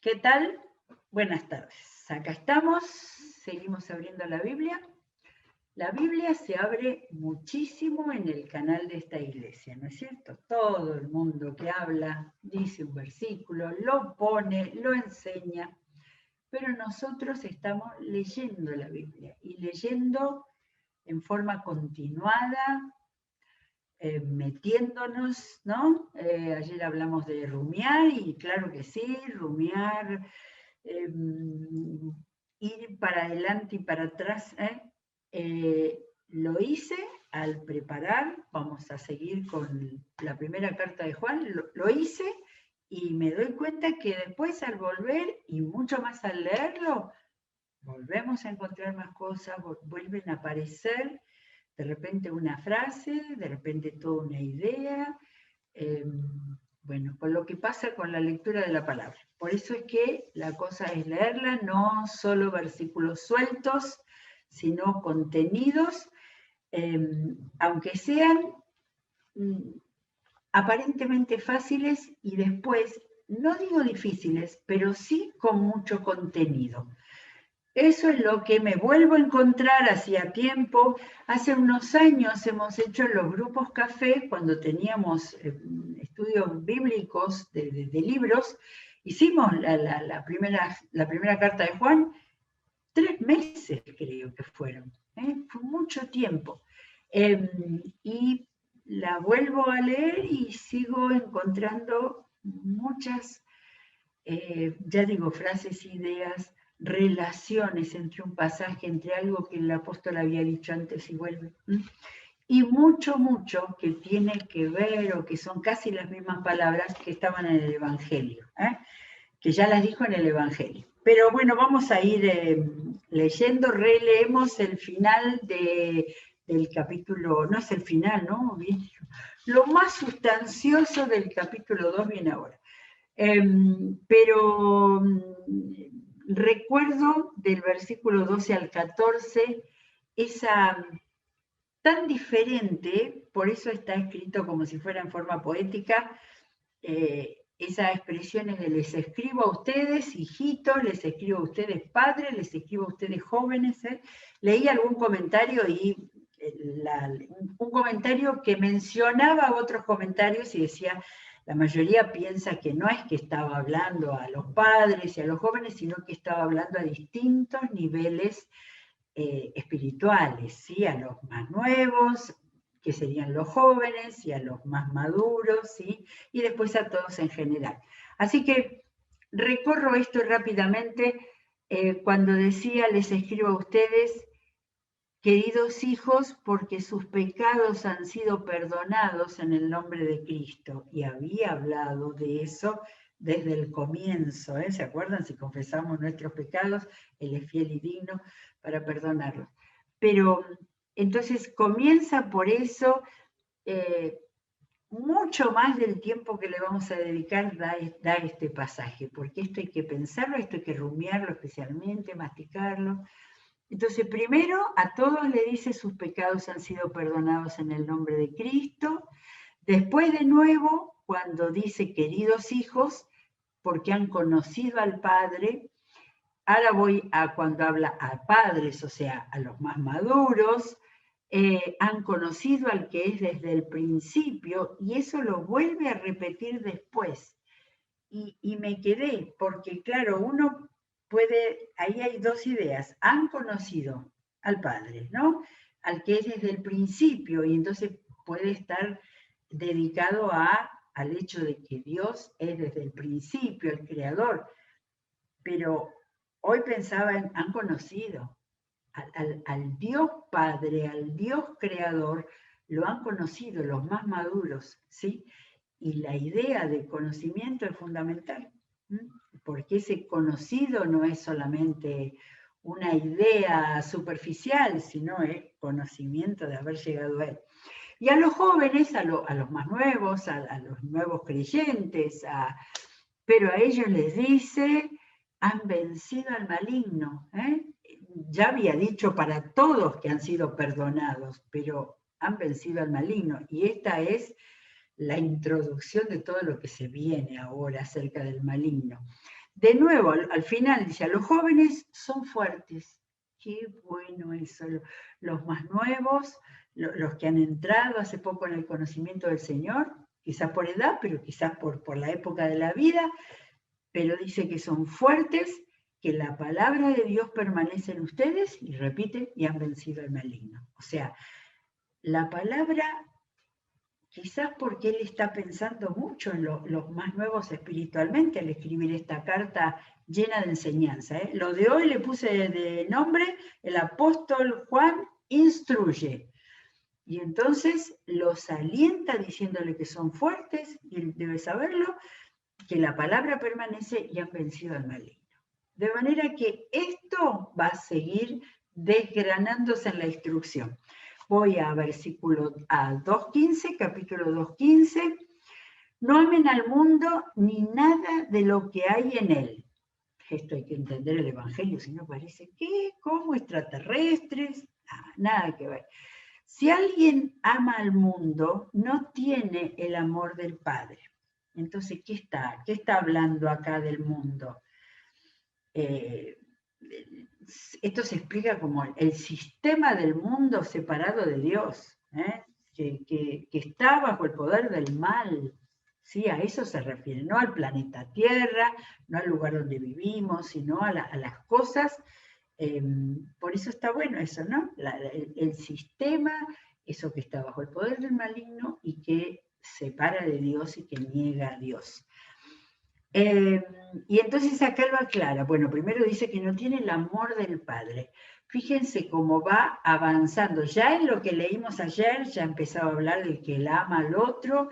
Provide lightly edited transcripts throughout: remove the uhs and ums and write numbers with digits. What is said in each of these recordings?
¿Qué tal? Buenas tardes. Acá estamos, seguimos abriendo la Biblia. La Biblia se abre muchísimo en el canal de esta iglesia, ¿no es cierto? Todo el mundo que habla dice un versículo, lo pone, lo enseña, pero nosotros estamos leyendo la Biblia y leyendo en forma continuada, metiéndonos, ¿no? Ayer hablamos de rumiar y claro que sí, rumiar, ir para adelante y para atrás. Lo hice al preparar, vamos a seguir con la primera carta de Juan, lo hice y me doy cuenta que después al volver y mucho más al leerlo, volvemos a encontrar más cosas, vuelven a aparecer de repente una frase, de repente toda una idea, bueno, con lo que pasa con la lectura de la palabra. Por eso es que la cosa es leerla, no solo versículos sueltos, sino contenidos, aunque sean aparentemente fáciles y después, no digo difíciles, pero sí con mucho contenido. Eso es lo que me vuelvo a encontrar hacía tiempo. Hace unos años hemos hecho los grupos café, cuando teníamos estudios bíblicos de libros, hicimos la primera carta de Juan, 3 meses creo que fueron, fue mucho tiempo. Y la vuelvo a leer y sigo encontrando muchas, ya digo, frases, ideas, relaciones entre un pasaje, entre algo que el apóstol había dicho antes y vuelve. Y mucho que tiene que ver, o que son casi las mismas palabras que estaban en el Evangelio, que ya las dijo en el Evangelio. Pero bueno, vamos a ir leyendo, releemos el final del capítulo, no es el final, ¿no? Lo más sustancioso del capítulo 2 viene ahora. Pero recuerdo del versículo 12 al 14 esa tan diferente, por eso está escrito como si fuera en forma poética, esas expresiones de les escribo a ustedes, hijitos, les escribo a ustedes, padres, les escribo a ustedes, jóvenes. Leí algún comentario y un comentario que mencionaba otros comentarios y decía, la mayoría piensa que no es que estaba hablando a los padres y a los jóvenes, sino que estaba hablando a distintos niveles espirituales, ¿sí? A los más nuevos, que serían los jóvenes, y a los más maduros, ¿sí? Y después a todos en general. Así que recorro esto rápidamente cuando decía, les escribo a ustedes, queridos hijos, porque sus pecados han sido perdonados en el nombre de Cristo. Y había hablado de eso desde el comienzo, ¿eh? ¿Se acuerdan? Si confesamos nuestros pecados, Él es fiel y digno para perdonarlos. Pero entonces comienza por eso, mucho más del tiempo que le vamos a dedicar da este pasaje, porque esto hay que pensarlo, esto hay que rumiarlo especialmente, masticarlo. Entonces, primero, a todos le dice sus pecados han sido perdonados en el nombre de Cristo. Después, de nuevo, cuando dice queridos hijos, porque han conocido al Padre. Ahora voy a cuando habla a padres, o sea, a los más maduros, han conocido al que es desde el principio, y eso lo vuelve a repetir después. Y me quedé, porque claro, uno puede, ahí hay dos ideas, han conocido al Padre, ¿no? Al que es desde el principio, y entonces puede estar dedicado al hecho de que Dios es desde el principio, el Creador, pero hoy pensaba en, han conocido al Dios Padre, al Dios Creador, lo han conocido los más maduros, ¿sí? Y la idea de conocimiento es fundamental, porque ese conocido no es solamente una idea superficial, sino es conocimiento de haber llegado a él. Y a los jóvenes, a los más nuevos, a los nuevos creyentes, pero a ellos les dice, han vencido al maligno. Ya había dicho para todos que han sido perdonados, pero han vencido al maligno. Y esta es la introducción de todo lo que se viene ahora acerca del maligno. De nuevo, al final dice, a los jóvenes son fuertes. Qué bueno eso, los más nuevos, los que han entrado hace poco en el conocimiento del Señor, quizás por edad, pero quizás por la época de la vida, pero dice que son fuertes, que la palabra de Dios permanece en ustedes, y repite, y han vencido al maligno. O sea, la palabra, quizás porque él está pensando mucho en los más nuevos espiritualmente al escribir esta carta llena de enseñanza. Lo de hoy le puse de nombre, el apóstol Juan instruye. Y entonces los alienta diciéndole que son fuertes, y él debe saberlo, que la palabra permanece y han vencido al maligno. De manera que esto va a seguir desgranándose en la instrucción. Voy a versículo 2.15, capítulo 2.15. No amen al mundo ni nada de lo que hay en él. Esto hay que entender el Evangelio, si no parece que, ¿cómo extraterrestres? Nada que ver. Si alguien ama al mundo, no tiene el amor del Padre. Entonces, ¿qué está hablando acá del mundo? Esto se explica como el sistema del mundo separado de Dios, que está bajo el poder del mal. Sí, a eso se refiere, no al planeta Tierra, no al lugar donde vivimos, sino a las cosas. Por eso está bueno eso, ¿no? El sistema, eso que está bajo el poder del maligno y que separa de Dios y que niega a Dios. Y entonces acá lo aclara. Bueno, primero dice que no tiene el amor del Padre. Fíjense cómo va avanzando. Ya en lo que leímos ayer, ya empezaba a hablar del que él ama al otro,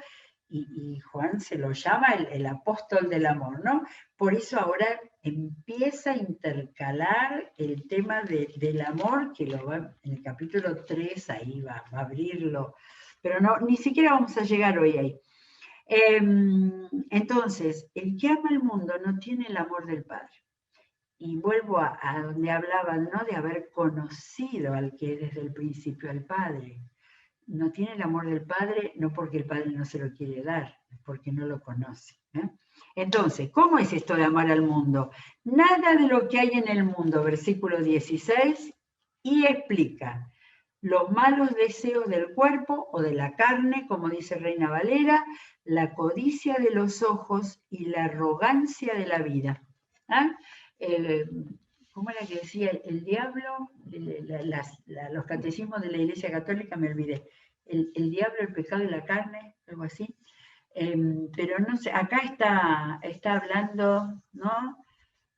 y Juan se lo llama el apóstol del amor, ¿no? Por eso ahora empieza a intercalar el tema del amor, que lo va en el capítulo 3, ahí va a abrirlo, pero no, ni siquiera vamos a llegar hoy ahí. Entonces, el que ama al mundo no tiene el amor del Padre. Y vuelvo a donde hablaban, ¿no? De haber conocido al que desde el principio, al Padre. No tiene el amor del Padre, no porque el Padre no se lo quiere dar, porque no lo conoce. Entonces, ¿cómo es esto de amar al mundo? Nada de lo que hay en el mundo, versículo 16, y explica los malos deseos del cuerpo o de la carne, como dice Reina Valera, la codicia de los ojos y la arrogancia de la vida. ¿Cómo era que decía el diablo? Los catecismos de la Iglesia Católica, me olvidé. El diablo, el pecado y la carne, algo así. Pero no sé, acá está hablando, ¿no?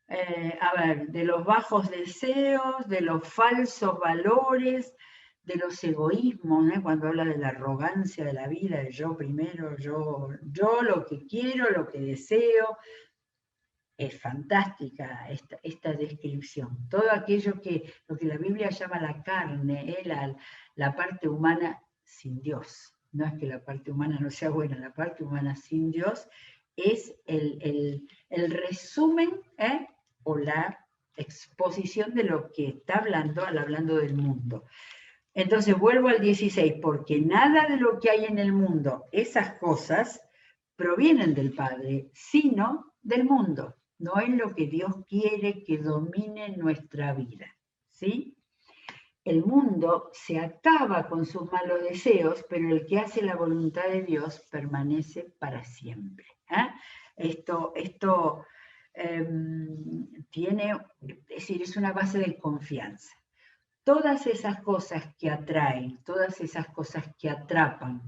A ver, de los bajos deseos, de los falsos valores, de los egoísmos, ¿no? Cuando habla de la arrogancia de la vida, de yo primero, yo lo que quiero, lo que deseo. Es fantástica esta descripción. Todo aquello lo que la Biblia llama la carne, la parte humana sin Dios. No es que la parte humana no sea buena, la parte humana sin Dios es el resumen o la exposición de lo que está hablando al hablando del mundo. Entonces vuelvo al 16, porque nada de lo que hay en el mundo, esas cosas, provienen del Padre, sino del mundo. No es lo que Dios quiere que domine nuestra vida, ¿sí? El mundo se acaba con sus malos deseos, pero el que hace la voluntad de Dios permanece para siempre. Esto tiene, es decir, es una base de confianza. Todas esas cosas que atraen, todas esas cosas que atrapan,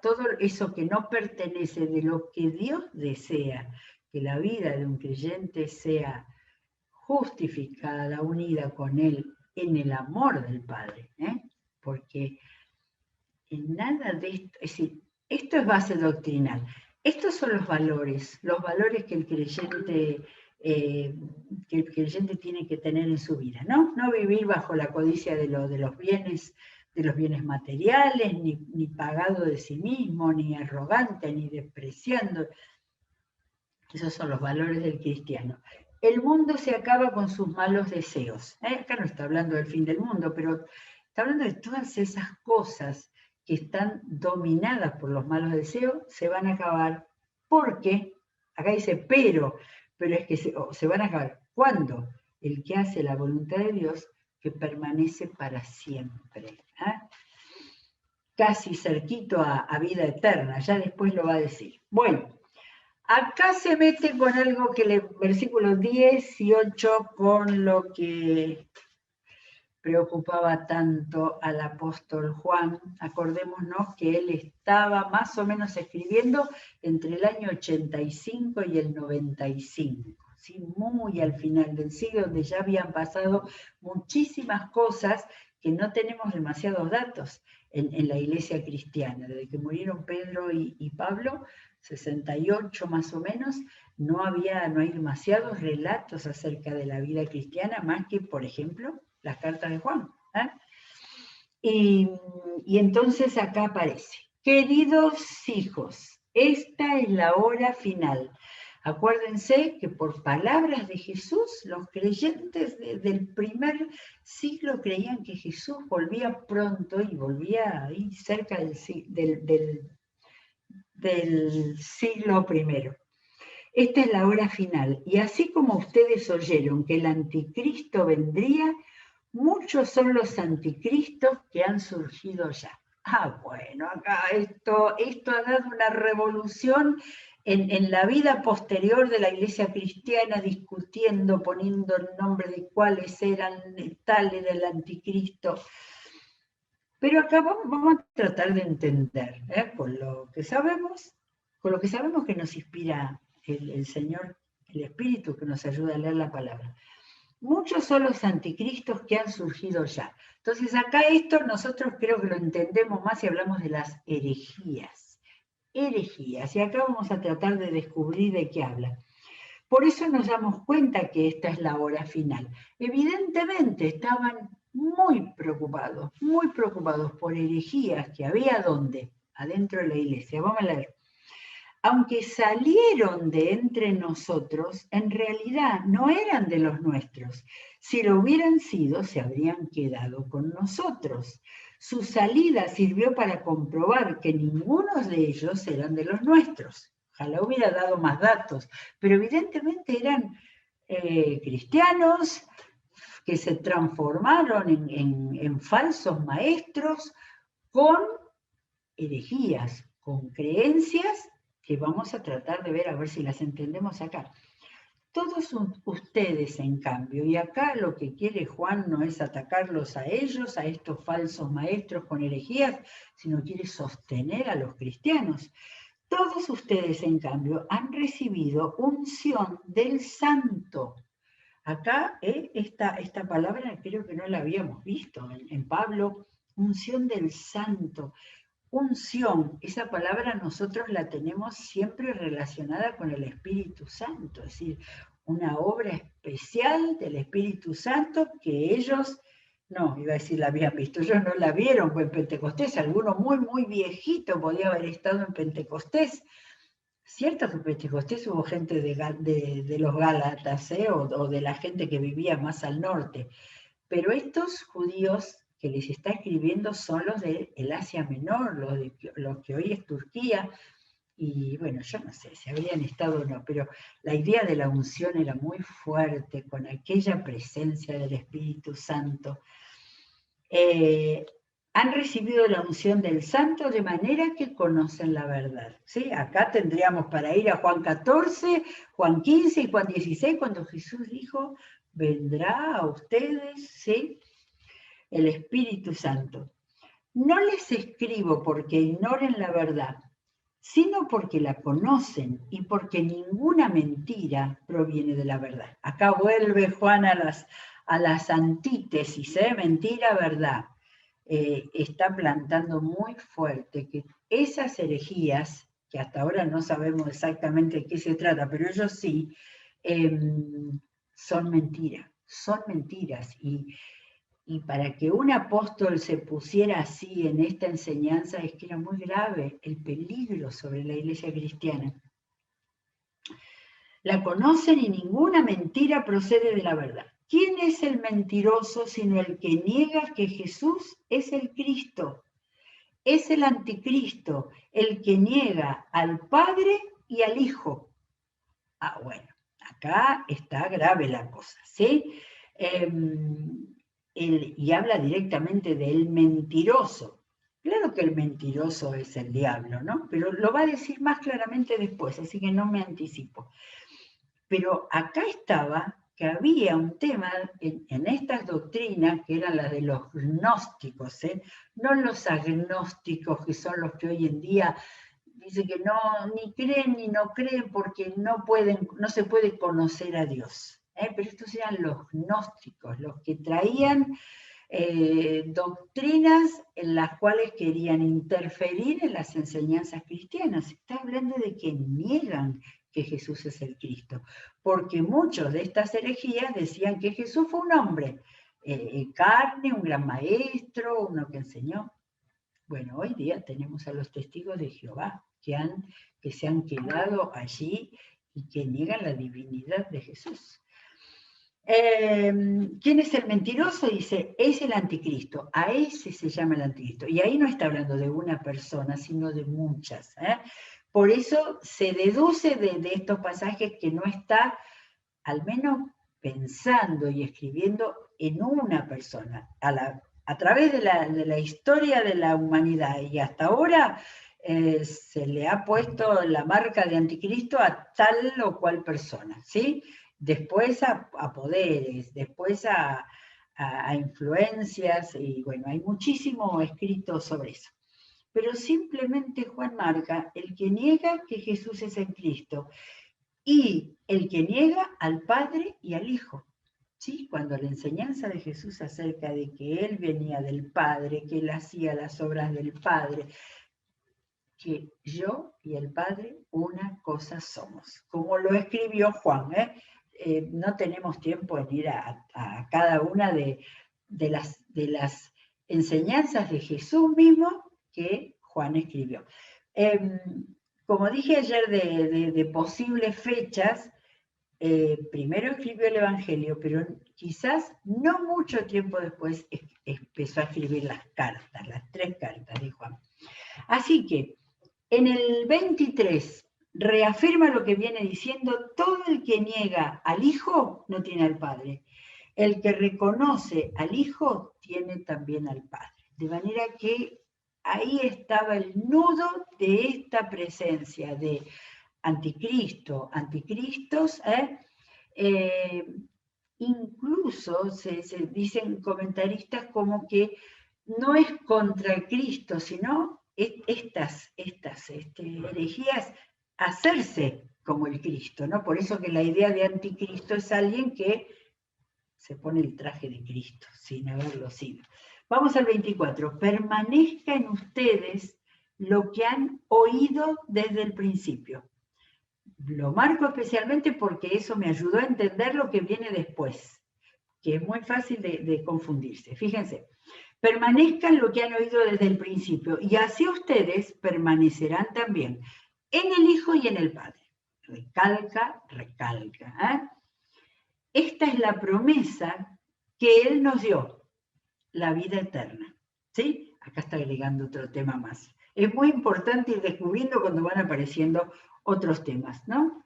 todo eso que no pertenece de lo que Dios desea, que la vida de un creyente sea justificada, unida con Él en el amor del Padre, porque en nada de esto, es decir, esto es base doctrinal. Estos son los valores que el creyente tiene que tener en su vida, ¿no? No vivir bajo la codicia de los bienes materiales, ni pagado de sí mismo, ni arrogante, ni despreciando. Esos son los valores del cristiano. El mundo se acaba con sus malos deseos. Acá no está hablando del fin del mundo, pero está hablando de todas esas cosas que están dominadas por los malos deseos, se van a acabar porque acá dice pero es que se van a acabar. ¿Cuándo? El que hace la voluntad de Dios, que permanece para siempre. Casi cerquito a vida eterna, ya después lo va a decir. Bueno, acá se mete con algo que versículos 10 y 8, con lo que preocupaba tanto al apóstol Juan. Acordémonos que él estaba más o menos escribiendo entre el año 85 y el 95, ¿sí? Muy al final del siglo, donde ya habían pasado muchísimas cosas que no tenemos demasiados datos en la iglesia cristiana. Desde que murieron Pedro y Pablo, 68 más o menos, no hay demasiados relatos acerca de la vida cristiana, más que, por ejemplo, las cartas de Juan. Y entonces acá aparece: queridos hijos, esta es la hora final. Acuérdense que por palabras de Jesús, los creyentes del primer siglo creían que Jesús volvía pronto y volvía ahí cerca del siglo primero. Esta es la hora final, y así como ustedes oyeron que el anticristo vendría, muchos son los anticristos que han surgido ya. Bueno, acá esto ha dado una revolución en la vida posterior de la iglesia cristiana, discutiendo, poniendo el nombre de cuáles eran, tal era el anticristo. Pero acá vamos a tratar de entender, con lo que sabemos que nos inspira el Señor, el Espíritu que nos ayuda a leer la palabra. Muchos son los anticristos que han surgido ya. Entonces acá esto nosotros creo que lo entendemos más si hablamos de las herejías. Herejías, y acá vamos a tratar de descubrir de qué habla. Por eso nos damos cuenta que esta es la hora final. Evidentemente estaban muy preocupados por herejías que había ¿dónde? Adentro de la iglesia. Vamos a leer. Aunque salieron de entre nosotros, en realidad no eran de los nuestros. Si lo hubieran sido, se habrían quedado con nosotros. Su salida sirvió para comprobar que ninguno de ellos eran de los nuestros. Ojalá hubiera dado más datos, pero evidentemente eran cristianos que se transformaron en falsos maestros con herejías, con creencias que vamos a tratar de ver a ver si las entendemos acá. Todos ustedes, en cambio, y acá lo que quiere Juan no es atacarlos a ellos, a estos falsos maestros con herejías, sino quiere sostener a los cristianos. Todos ustedes, en cambio, han recibido unción del Santo. Acá esta palabra creo que no la habíamos visto en Pablo, unción del Santo. Unción, esa palabra nosotros la tenemos siempre relacionada con el Espíritu Santo, es decir, una obra especial del Espíritu Santo que ellos, no, iba a decir la habían visto, ellos no la vieron en Pentecostés, alguno muy, muy viejito podía haber estado en Pentecostés. Cierto que en Pentecostés hubo gente de los Gálatas, o de la gente que vivía más al norte, pero estos judíos que les está escribiendo son los del Asia Menor, los que hoy es Turquía, y bueno, yo no sé si habrían estado o no, pero la idea de la unción era muy fuerte, con aquella presencia del Espíritu Santo. Han recibido la unción del Santo de manera que conocen la verdad. ¿Sí? Acá tendríamos para ir a Juan 14, Juan 15 y Juan 16, cuando Jesús dijo, vendrá a ustedes, ¿sí?, el Espíritu Santo. No les escribo porque ignoren la verdad, sino porque la conocen y porque ninguna mentira proviene de la verdad. Acá vuelve Juan a las antítesis, mentira, verdad. Está plantando muy fuerte que esas herejías, que hasta ahora no sabemos exactamente de qué se trata, pero ellos sí, son mentiras, y para que un apóstol se pusiera así en esta enseñanza es que era muy grave el peligro sobre la iglesia cristiana. La conocen y ninguna mentira procede de la verdad. ¿Quién es el mentiroso sino el que niega que Jesús es el Cristo? Es el anticristo, el que niega al Padre y al Hijo. Ah, bueno, acá está grave la cosa, ¿sí? Y habla directamente del mentiroso. Claro que el mentiroso es el diablo, ¿no? Pero lo va a decir más claramente después, así que no me anticipo. Pero acá estaba que había un tema en estas doctrinas, que eran las de los gnósticos, ¿eh? No los agnósticos, que son los que hoy en día dicen que no, ni creen ni no creen porque no pueden, no se puede conocer a Dios. Pero estos eran los gnósticos, los que traían doctrinas en las cuales querían interferir en las enseñanzas cristianas. Está hablando de que niegan que Jesús es el Cristo, porque muchos de estas herejías decían que Jesús fue un hombre, carne, un gran maestro, uno que enseñó. Bueno, hoy día tenemos a los testigos de Jehová que se han quedado allí y que niegan la divinidad de Jesús. ¿Quién es el mentiroso? Dice, es el anticristo. A ese se llama el anticristo. Y ahí no está hablando de una persona, sino de muchas. Por eso se deduce de estos pasajes que no está, al menos pensando y escribiendo en una persona. A través de la historia de la humanidad y hasta ahora se le ha puesto la marca de anticristo a tal o cual persona, ¿sí? Después a poderes, después a influencias, y bueno, hay muchísimo escrito sobre eso. Pero simplemente Juan marca el que niega que Jesús es el Cristo y el que niega al Padre y al Hijo. ¿Sí? Cuando la enseñanza de Jesús acerca de que Él venía del Padre, que Él hacía las obras del Padre, que yo y el Padre una cosa somos, como lo escribió Juan. No tenemos tiempo en ir a cada una de las enseñanzas de Jesús mismo que Juan escribió. Como dije ayer de posibles fechas, primero escribió el Evangelio, pero quizás no mucho tiempo después empezó a escribir las cartas, las 3 cartas de Juan. Así que en el 23 reafirma lo que viene diciendo: todo el que niega al Hijo no tiene al Padre. El que reconoce al Hijo tiene también al Padre. De manera que ahí estaba el nudo de esta presencia de anticristo, anticristos. Incluso se dicen comentaristas como que no es contra el Cristo, sino estas herejías hacerse como el Cristo, ¿no? Por eso que la idea de anticristo es alguien que se pone el traje de Cristo sin haberlo sido. Vamos al 24. Permanezca en ustedes lo que han oído desde el principio. Lo marco especialmente porque eso me ayudó a entender lo que viene después, que es muy fácil de confundirse. Fíjense, permanezcan lo que han oído desde el principio y así ustedes permanecerán también en el Hijo y en el Padre. Recalca, recalca. Esta es la promesa que Él nos dio, la vida eterna. ¿Sí? Acá está agregando otro tema más. Es muy importante ir descubriendo cuando van apareciendo otros temas, ¿no?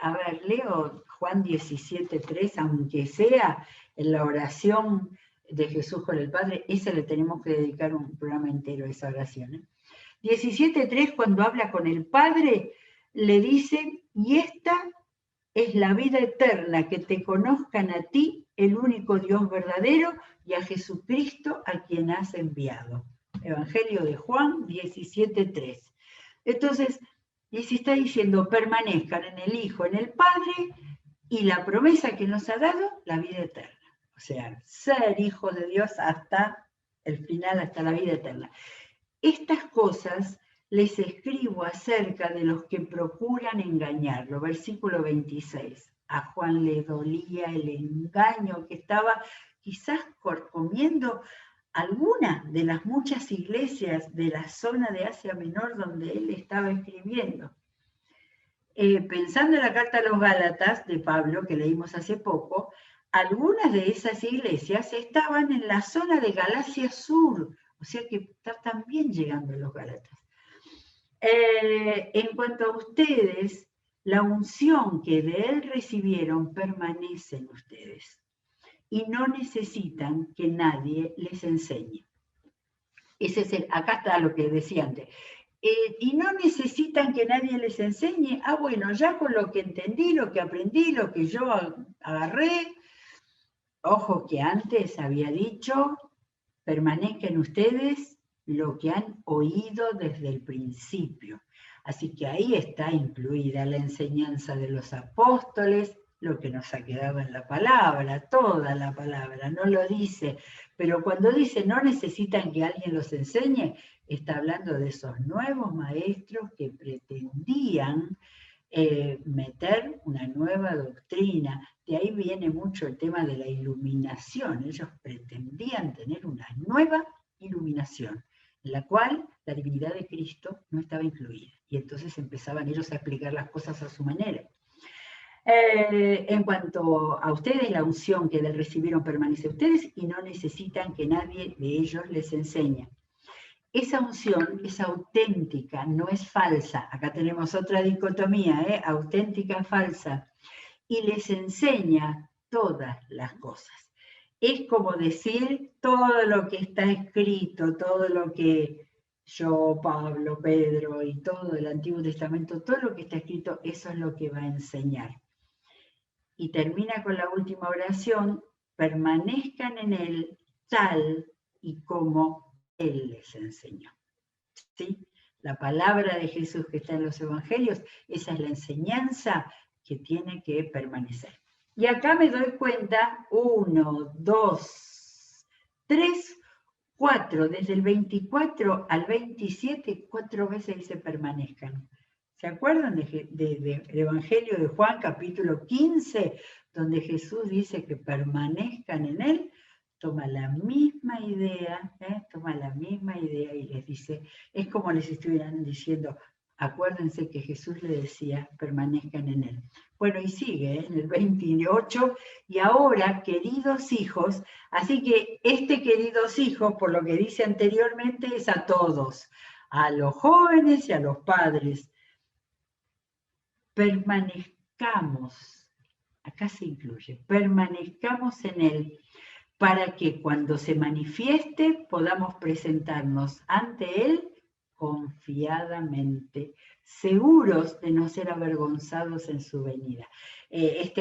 A ver, leo Juan 17:3, aunque sea en la oración de Jesús con el Padre, esa le tenemos que dedicar un programa entero a esa oración. 17:3, cuando habla con el Padre, le dice: y esta es la vida eterna, que te conozcan a ti, el único Dios verdadero, y a Jesucristo a quien has enviado. Evangelio de Juan 17:3. Entonces, y se está diciendo: permanezcan en el Hijo, en el Padre, y la promesa que nos ha dado, la vida eterna. O sea, ser hijos de Dios hasta el final, hasta la vida eterna. Estas cosas les escribo acerca de los que procuran engañarlo. Versículo 26. A Juan le dolía el engaño que estaba quizás comiendo alguna de las muchas iglesias de la zona de Asia Menor donde él estaba escribiendo. Pensando en la carta a los Gálatas de Pablo, que leímos hace poco, algunas de esas iglesias estaban en la zona de Galacia Sur, o sea que está también llegando a los Gálatas. En cuanto a ustedes, La unción que de Él recibieron permanece en ustedes y no necesitan que nadie les enseñe. Acá está lo que decía antes. Y no necesitan que nadie les enseñe. Ah, bueno, ya con lo que entendí, lo que aprendí, lo que yo agarré. Ojo que antes había dicho, permanezca en ustedes lo que han oído desde el principio. Así que ahí está incluida la enseñanza de los apóstoles, lo que nos ha quedado en la palabra, toda la palabra, no lo dice, pero cuando dice no necesitan que alguien los enseñe, está hablando de esos nuevos maestros que pretendían meter una nueva doctrina. De ahí viene mucho el tema de la iluminación. Ellos pretendían tener una nueva iluminación, en la cual la divinidad de Cristo no estaba incluida. Y entonces empezaban ellos a explicar las cosas a su manera. En cuanto a ustedes, la unción que del recibieron permanece a ustedes y no necesitan que nadie de ellos les enseñe. Esa unción es auténtica, no es falsa. Acá tenemos otra dicotomía, auténtica, falsa. Y les enseña todas las cosas. Es como decir todo lo que está escrito, todo lo que yo, Pablo, Pedro y todo el Antiguo Testamento, todo lo que está escrito, eso es lo que va a enseñar. Y termina con la última oración, permanezcan en él tal y como Él les enseñó. ¿Sí? La palabra de Jesús que está en los evangelios, esa es la enseñanza que tiene que permanecer. Y acá me doy cuenta, 1, 2, 3, 4, desde el 24 al 27, 4 veces dice permanezcan. ¿Se acuerdan del Evangelio de Juan, capítulo 15, donde Jesús dice que permanezcan en él? Toma la misma idea, y les dice, es como les estuvieran diciendo, acuérdense que Jesús le decía, permanezcan en él. Bueno, y sigue en el 28, y ahora, queridos hijos, así que queridos hijos, por lo que dice anteriormente, es a todos, a los jóvenes y a los padres. Permanezcamos, acá se incluye, permanezcamos en él, para que cuando se manifieste podamos presentarnos ante él confiadamente, seguros de no ser avergonzados en su venida.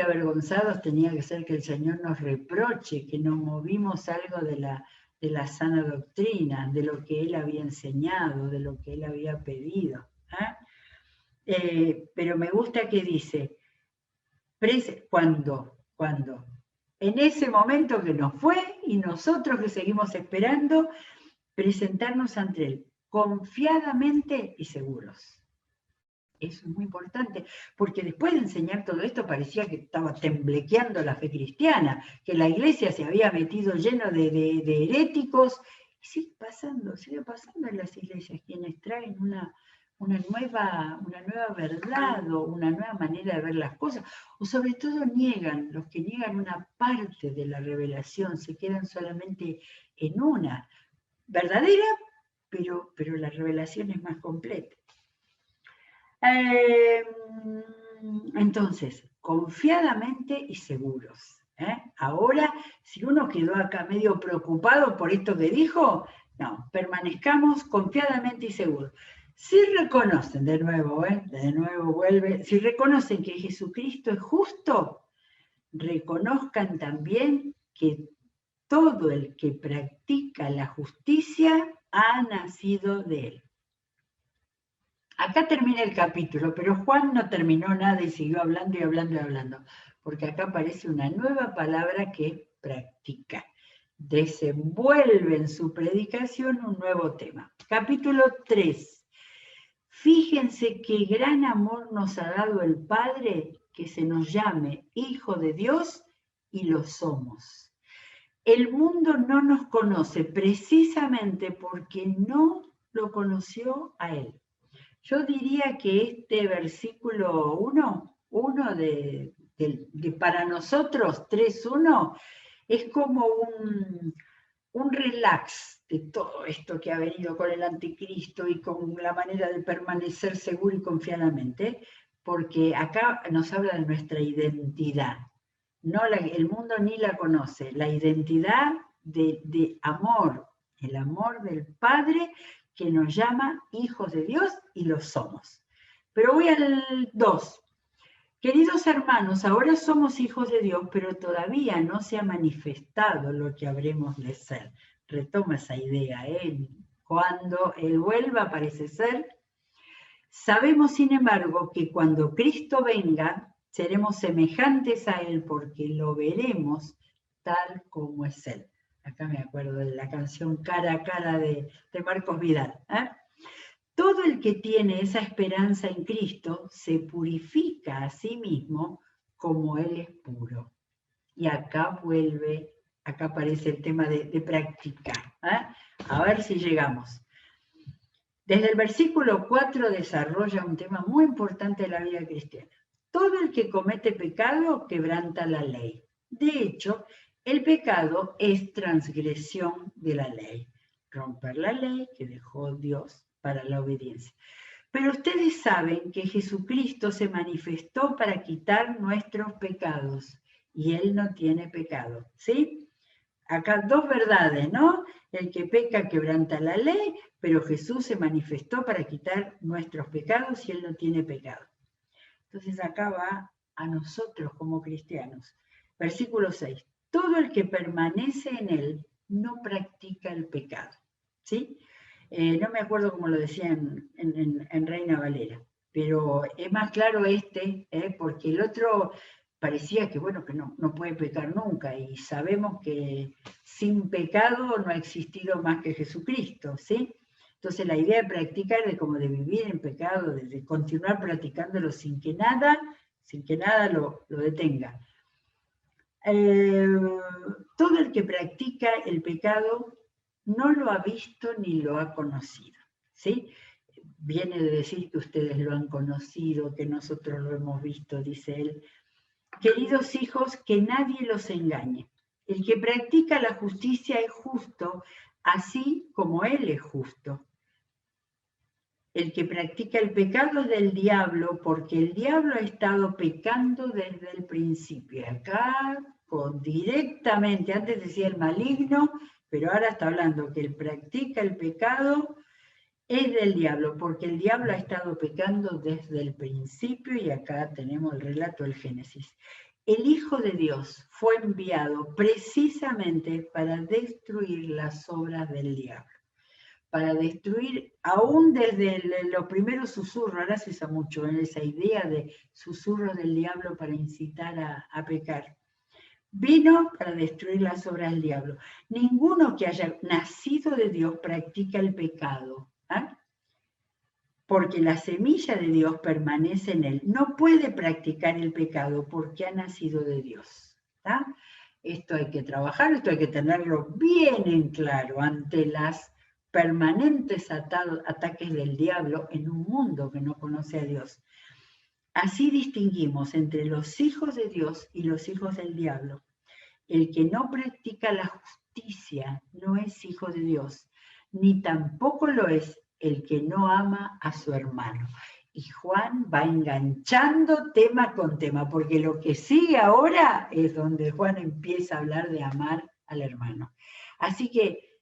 Avergonzados tenía que ser que el Señor nos reproche, que nos movimos algo de la sana doctrina, de lo que Él había enseñado, de lo que Él había pedido. Pero me gusta que dice, cuando en ese momento que nos fue y nosotros que seguimos esperando, presentarnos ante Él confiadamente y seguros. Eso es muy importante, porque después de enseñar todo esto parecía que estaba temblequeando la fe cristiana, que la iglesia se había metido lleno de heréticos, y sigue pasando en las iglesias, quienes traen una nueva verdad o una nueva manera de ver las cosas, o sobre todo los que niegan una parte de la revelación, se quedan solamente en una, verdadera, pero la revelación es más completa. Entonces, confiadamente y seguros. Ahora, si uno quedó acá medio preocupado por esto que dijo, no, permanezcamos confiadamente y seguros. Si reconocen, de nuevo vuelve, si reconocen que Jesucristo es justo, reconozcan también que todo el que practica la justicia ha nacido de él. Acá termina el capítulo, pero Juan no terminó nada y siguió hablando y hablando y hablando, porque acá aparece una nueva palabra que es practica. Desenvuelve en su predicación un nuevo tema. Capítulo 3. Fíjense qué gran amor nos ha dado el Padre, que se nos llame Hijo de Dios, y lo somos. El mundo no nos conoce precisamente porque no lo conoció a Él. Yo diría que este versículo 1 para nosotros, 3:1, es como un relax de todo esto que ha venido con el anticristo y con la manera de permanecer seguro y confiadamente. porque acá nos habla de nuestra identidad. No el mundo ni la conoce, la identidad de amor, el amor del Padre que nos llama hijos de Dios y lo somos. Pero voy al 2. Queridos hermanos, ahora somos hijos de Dios, pero todavía no se ha manifestado lo que habremos de ser. Retoma esa idea, cuando Él vuelva, parece ser. Sabemos, sin embargo, que cuando Cristo venga, seremos semejantes a Él porque lo veremos tal como es Él. Acá me acuerdo de la canción Cara a Cara de Marcos Vidal. Todo el que tiene esa esperanza en Cristo se purifica a sí mismo como Él es puro. Y acá aparece el tema de practicar. A ver si llegamos. Desde el versículo 4 desarrolla un tema muy importante de la vida cristiana. Todo el que comete pecado quebranta la ley. De hecho, el pecado es transgresión de la ley. Romper la ley que dejó Dios para la obediencia. Pero ustedes saben que Jesucristo se manifestó para quitar nuestros pecados y Él no tiene pecado, ¿sí? Acá dos verdades, ¿no? El que peca quebranta la ley, pero Jesús se manifestó para quitar nuestros pecados y Él no tiene pecado. Entonces acá va a nosotros como cristianos. Versículo 6. Todo el que permanece en Él no practica el pecado, ¿sí? No me acuerdo cómo lo decía en Reina Valera, pero es más claro porque el otro parecía que, bueno, que no puede pecar nunca, y sabemos que sin pecado no ha existido más que Jesucristo, ¿sí? Entonces la idea de practicar, de vivir en pecado, de continuar practicándolo sin que nada lo detenga. Todo el que practica el pecado no lo ha visto ni lo ha conocido, ¿sí? Viene de decir que ustedes lo han conocido, que nosotros lo hemos visto, dice él. Queridos hijos, que nadie los engañe. El que practica la justicia es justo, así como Él es justo. El que practica el pecado es del diablo, porque el diablo ha estado pecando desde el principio. Acá, directamente, antes decía el maligno, pero ahora está hablando que el practica el pecado es del diablo, porque el diablo ha estado pecando desde el principio, y acá tenemos el relato del Génesis. El Hijo de Dios fue enviado precisamente para destruir las obras del diablo, para destruir, aún desde los primeros susurros. Ahora se usa mucho esa idea de susurros del diablo para incitar a pecar. Vino para destruir las obras del diablo. Ninguno que haya nacido de Dios practica el pecado, porque la semilla de Dios permanece en él. No puede practicar el pecado porque ha nacido de Dios. Esto hay que trabajar, esto hay que tenerlo bien en claro ante las permanentes ataques del diablo en un mundo que no conoce a Dios. Así distinguimos entre los hijos de Dios y los hijos del diablo. El que no practica la justicia no es hijo de Dios, ni tampoco lo es el que no ama a su hermano. Y Juan va enganchando tema con tema, porque lo que sigue ahora es donde Juan empieza a hablar de amar al hermano. Así que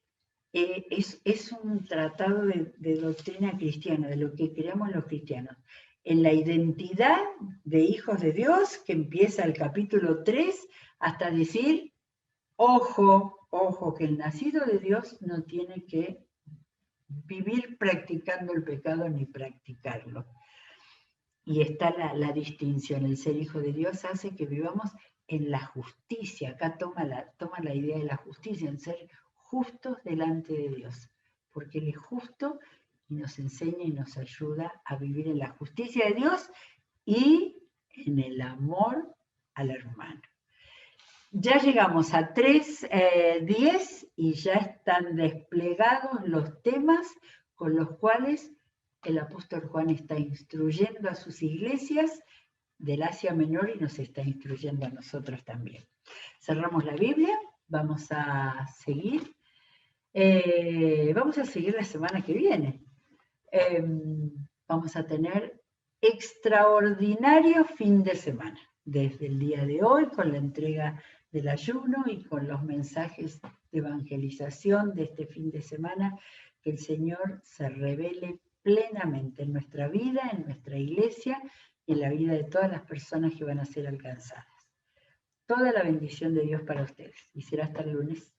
es un tratado de doctrina cristiana, de lo que creemos los cristianos. En la identidad de hijos de Dios, que empieza el capítulo 3, hasta decir, ojo, que el nacido de Dios no tiene que vivir practicando el pecado ni practicarlo. Y está la distinción. El ser hijo de Dios hace que vivamos en la justicia. Acá toma la idea de la justicia, en ser justos delante de Dios, porque Él es justo y nos enseña y nos ayuda a vivir en la justicia de Dios y en el amor al hermano. Ya llegamos a 3:10 y ya están desplegados los temas con los cuales el apóstol Juan está instruyendo a sus iglesias del Asia Menor y nos está instruyendo a nosotros también. Cerramos la Biblia, vamos a seguir. Vamos a seguir la semana que viene. Vamos a tener extraordinario fin de semana, desde el día de hoy, con la entrega del ayuno y con los mensajes de evangelización de este fin de semana, que el Señor se revele plenamente en nuestra vida, en nuestra iglesia y en la vida de todas las personas que van a ser alcanzadas. Toda la bendición de Dios para ustedes. Y será hasta el lunes.